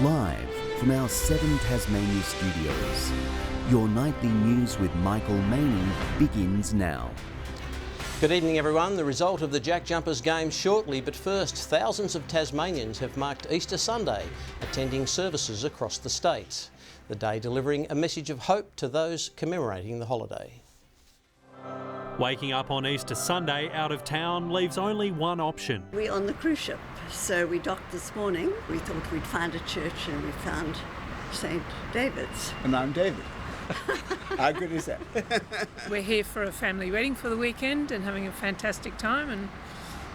Live from our 7 Tasmania studios, your nightly news with Michael Maney begins now. Good evening everyone. The result of the Jack Jumpers game shortly, but first, thousands of Tasmanians have marked Easter Sunday, attending services across the state. The day delivering a message of hope to those commemorating the holiday. Waking up on Easter Sunday out of town leaves only one option. We're on the cruise ship, so we docked this morning. We thought we'd find a church and we found St. David's. And I'm David. How good is that? We're here for a family wedding for the weekend and having a fantastic time, and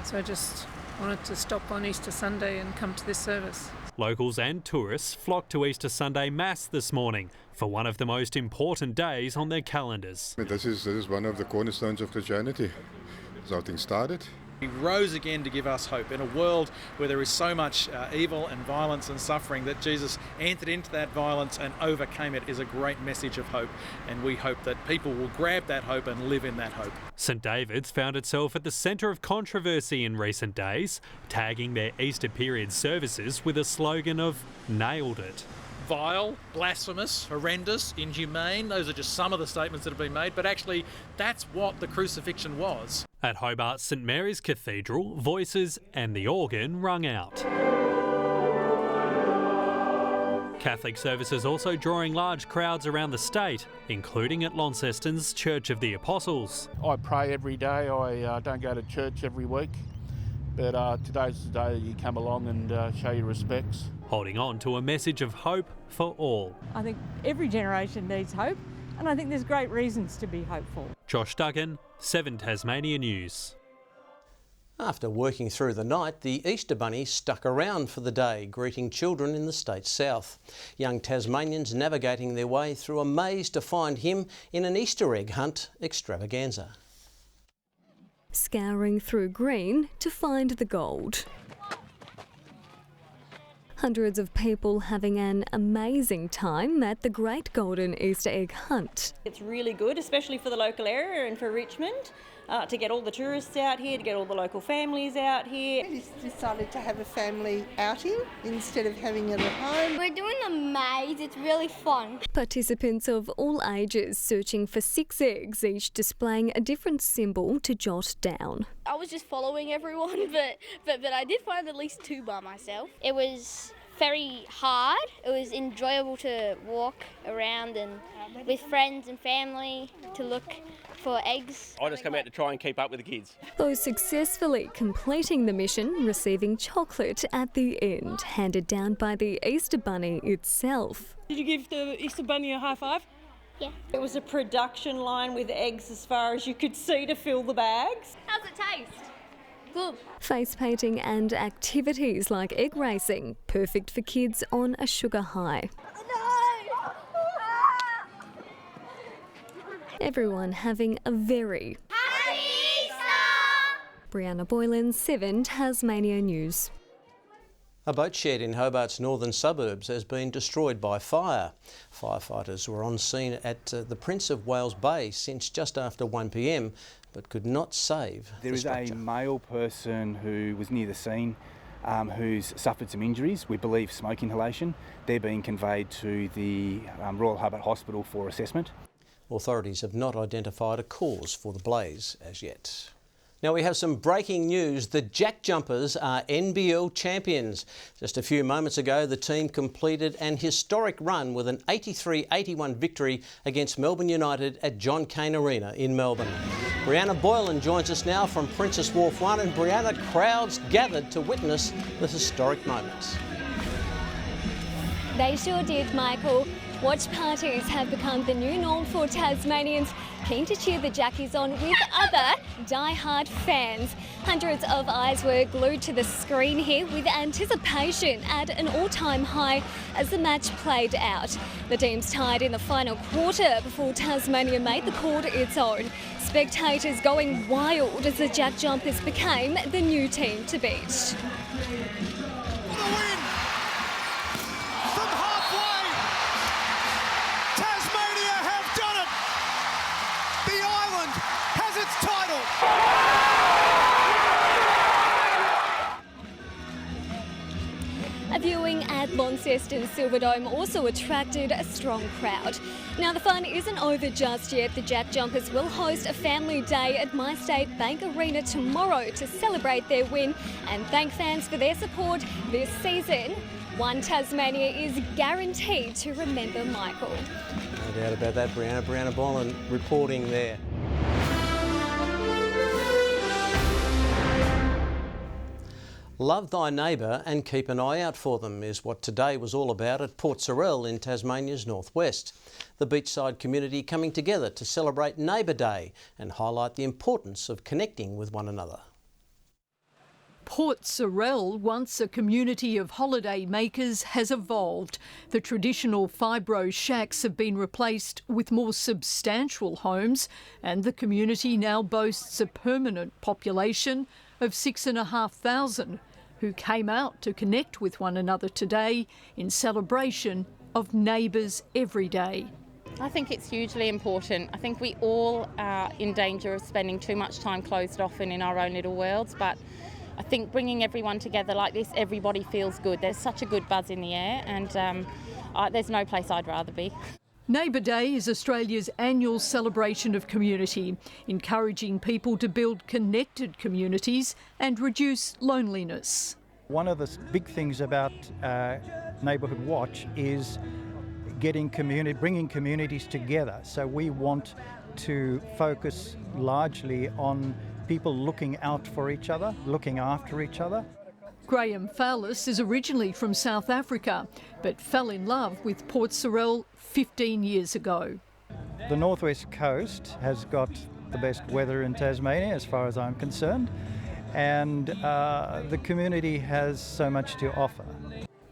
so I just wanted to stop on Easter Sunday and come to this service. Locals and tourists flocked to Easter Sunday Mass this morning for one of the most important days on their calendars. This is one of the cornerstones of Christianity. That's how things started. He rose again to give us hope in a world where there is so much evil and violence and suffering. That Jesus entered into that violence and overcame it is a great message of hope, and we hope that people will grab that hope and live in that hope. St David's found itself at the centre of controversy in recent days, tagging their Easter period services with a slogan of "Nailed it." Vile, blasphemous, horrendous, inhumane, those are just some of the statements that have been made, but actually that's what the crucifixion was. At Hobart's St Mary's Cathedral, voices and the organ rung out. Catholic services also drawing large crowds around the state, including at Launceston's Church of the Apostles. I pray every day. I don't go to church every week, but today's the day that you come along and show your respects. Holding on to a message of hope for all. I think every generation needs hope, and I think there's great reasons to be hopeful. Josh Duggan, 7 Tasmania News. After working through the night, the Easter Bunny stuck around for the day, greeting children in the state's south. Young Tasmanians navigating their way through a maze to find him in an Easter egg hunt extravaganza. Scouring through green to find the gold. Hundreds of people having an amazing time at the Great Golden Easter Egg Hunt. It's really good, especially for the local area and for Richmond, to get all the tourists out here, to get all the local families out here. We decided to have a family outing instead of having it at home. We're doing a maze, it's really fun. Participants of all ages searching for 6 eggs, each displaying a different symbol to jot down. I was just following everyone, but I did find at least 2 by myself. It was very hard. It was enjoyable to walk around and with friends and family to look for eggs. I just come out to try and keep up with the kids. Those successfully completing the mission receiving chocolate at the end, handed down by the Easter Bunny itself. Did you give the Easter Bunny a high five? Yeah. It was a production line with eggs as far as you could see to fill the bags. How's it taste? Good. Face painting and activities like egg racing, perfect for kids on a sugar high. Everyone having a very Happy Easter! Brianna Boylan, 7 Tasmania News. A boat shed in Hobart's northern suburbs has been destroyed by fire. Firefighters were on scene at the Prince of Wales Bay since just after 1 p.m, but could not save There the is structure. a male person who was near the scene who's suffered some injuries, we believe smoke inhalation. They're being conveyed to the Royal Hobart Hospital for assessment. Authorities have not identified a cause for the blaze as yet. Now we have some breaking news. The Jack Jumpers are NBL Champions. Just a few moments ago, the team completed an historic run with an 83-81 victory against Melbourne United at John Cain Arena in Melbourne. Brianna Boylan joins us now from Princess Wharf 1, and Brianna, crowds gathered to witness the historic moment. They sure did, Michael. Watch parties have become the new norm for Tasmanians, keen to cheer the Jackies on with other die-hard fans. Hundreds of eyes were glued to the screen here with anticipation at an all-time high as the match played out. The teams tied in the final quarter before Tasmania made the court its own. Spectators going wild as the Jack Jumpers became the new team to beat. A viewing at at Launceston's Silverdome also attracted a strong crowd. Now the fun isn't over just yet. The Jack Jumpers will host a family day at MyState Bank Arena tomorrow to celebrate their win and thank fans for their support this season. One Tasmania is guaranteed to remember Michael. No doubt about that, Brianna. Brianna Boland reporting there. Love thy neighbour and keep an eye out for them is what today was all about at Port Sorell in Tasmania's northwest. The beachside community coming together to celebrate Neighbour Day and highlight the importance of connecting with one another. Port Sorell, once a community of holiday makers, has evolved. The traditional fibro shacks have been replaced with more substantial homes, and the community now boasts a permanent population of 6,500 who came out to connect with one another today in celebration of Neighbours every day. I think it's hugely important. I think we all are in danger of spending too much time closed off and in our own little worlds, but I think bringing everyone together like this, everybody feels good. There's such a good buzz in the air, and there's no place I'd rather be. Neighbour Day is Australia's annual celebration of community, encouraging people to build connected communities and reduce loneliness. One of the big things about Neighbourhood Watch is bringing communities together. So we want to focus largely on people looking out for each other, looking after each other. Graham Fowlis is originally from South Africa, but fell in love with Port Sorell 15 years ago. The northwest coast has got the best weather in Tasmania as far as I'm concerned, and the community has so much to offer.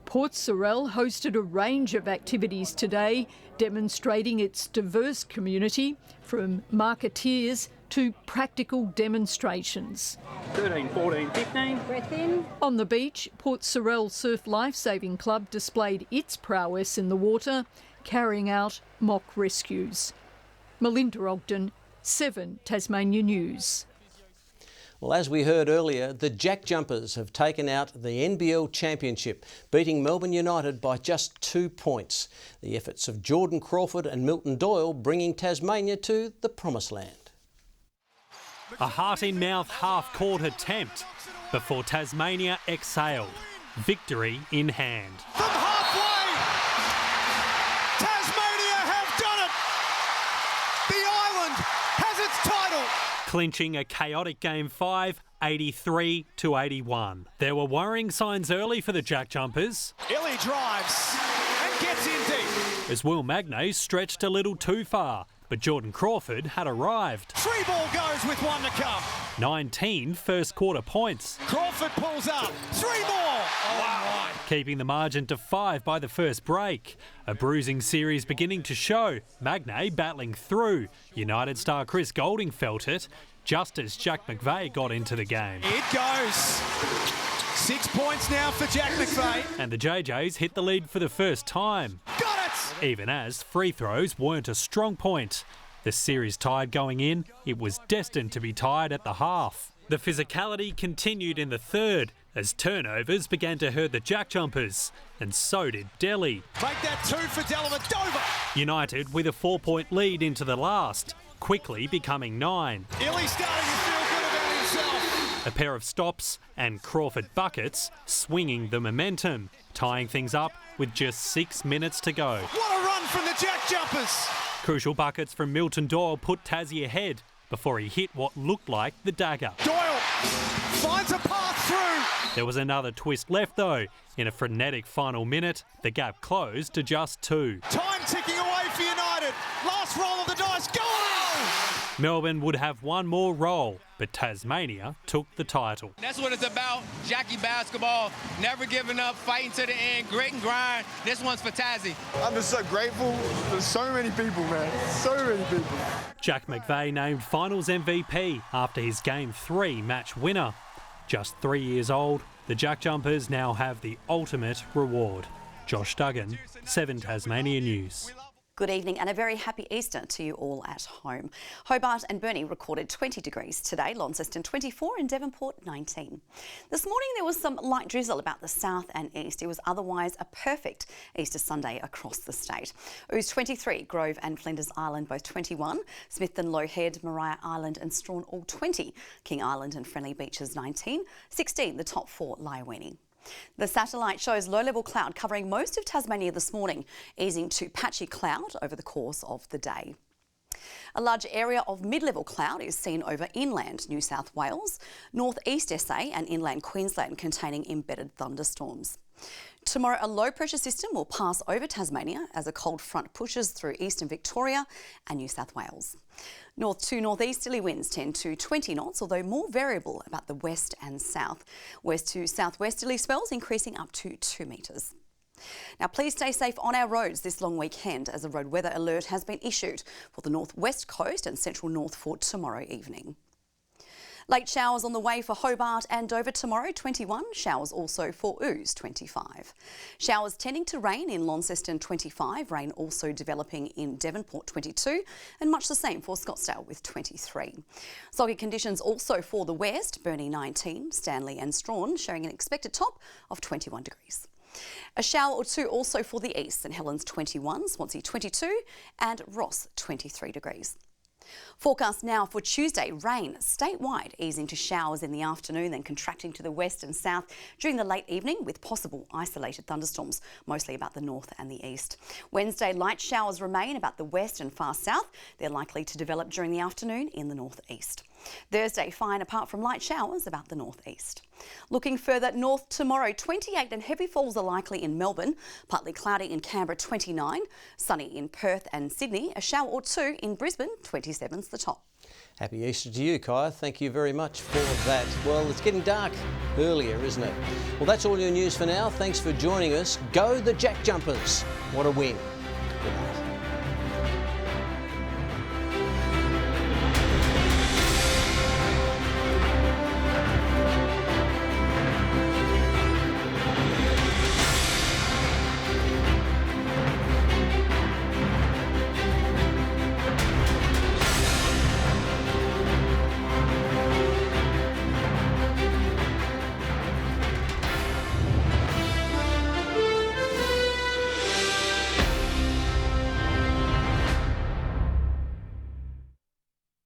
Port Sorell hosted a range of activities today, demonstrating its diverse community, from marketeers to practical demonstrations. 13, 14, 15. Breath in. On the beach, Port Sorell Surf Lifesaving Club displayed its prowess in the water, carrying out mock rescues. Melinda Ogden, 7 Tasmania News. Well, as we heard earlier, the Jack Jumpers have taken out the NBL Championship, beating Melbourne United by just 2 points. The efforts of Jordan Crawford and Milton Doyle bringing Tasmania to the promised land. A heart-in-mouth half-court attempt before Tasmania exhaled. Victory in hand. From halfway, Tasmania have done it. The island has its title. Clinching a chaotic Game 5, 83-81. There were worrying signs early for the Jack Jumpers. Illy drives and gets in deep. As Will Magnay stretched a little too far, but Jordan Crawford had arrived. 3 ball goes with 1 to come. 19 first quarter points. Crawford pulls up. 3 more. Oh, wow. Keeping the margin to 5 by the first break. A bruising series beginning to show. Magnay battling through. United star Chris Golding felt it, just as Jack McVeigh got into the game. It goes. 6 points now for Jack McVeigh. And the JJs hit the lead for the first time. Got it! Even as free throws weren't a strong point. The series tied going in, it was destined to be tied at the half. The physicality continued in the third as turnovers began to hurt the Jack Jumpers, and so did Delhi. Make that 2 for Dellavedova. United with a 4-point lead into the last, quickly becoming 9. Illy starting to feel good about himself. A pair of stops and Crawford buckets swinging the momentum, tying things up with just 6 minutes to go. What a run from the Jack Jumpers! Crucial buckets from Milton Doyle put Tassie ahead before he hit what looked like the dagger. Doyle finds a path through. There was another twist left though. In a frenetic final minute, the gap closed to just 2. Time ticking away for United. Last roll of the dice. Go on! Melbourne would have one more roll, but Tasmania took the title. That's what it's about, Jackie basketball. Never giving up, fighting to the end, grit and grind. This one's for Tassie. I'm just so grateful for so many people, man. So many people. Jack McVeigh named Finals MVP after his Game 3 match winner. Just 3 years old, the Jack Jumpers now have the ultimate reward. Josh Duggan, 7 Tasmania News. Good evening and a very happy Easter to you all at home. Hobart and Burnie recorded 20 degrees today, Launceston 24 and Devonport 19. This morning there was some light drizzle about the south and east. It was otherwise a perfect Easter Sunday across the state. Ouse 23, Grove and Flinders Island both 21, Smithton, Low Head, Maria Island and Strawn all 20, King Island and Friendly Beaches 19, 16 the top 4 Lyweni. The satellite shows low-level cloud covering most of Tasmania this morning, easing to patchy cloud over the course of the day. A large area of mid-level cloud is seen over inland New South Wales, north-east SA and inland Queensland containing embedded thunderstorms. Tomorrow, a low-pressure system will pass over Tasmania as a cold front pushes through eastern Victoria and New South Wales. North to northeasterly winds 10 to 20 knots, although more variable about the west and south. West to southwesterly spells increasing up to 2 metres. Now, please stay safe on our roads this long weekend as a road weather alert has been issued for the northwest coast and central north for tomorrow evening. Late showers on the way for Hobart and Dover tomorrow, 21. Showers also for Ouse, 25. Showers tending to rain in Launceston, 25. Rain also developing in Devonport, 22. And much the same for Scottsdale with 23. Soggy conditions also for the west, Burnie 19. Stanley and Strawn showing an expected top of 21 degrees. A shower or two also for the east, St Helens 21, Swansea 22 and Ross 23 degrees. Forecast now for Tuesday, rain statewide, easing to showers in the afternoon, then contracting to the west and south during the late evening with possible isolated thunderstorms, mostly about the north and the east. Wednesday, light showers remain about the west and far south. They're likely to develop during the afternoon in the northeast. Thursday, fine apart from light showers about the northeast. Looking further north tomorrow, 28 and heavy falls are likely in Melbourne, partly cloudy in Canberra 29, sunny in Perth and Sydney, a shower or two in Brisbane, 27's the top. Happy Easter to you, Kaya. Thank you very much for that. Well, it's getting dark earlier, isn't it? Well, that's all your news for now. Thanks for joining us. Go the Jack Jumpers. What a win. Good night.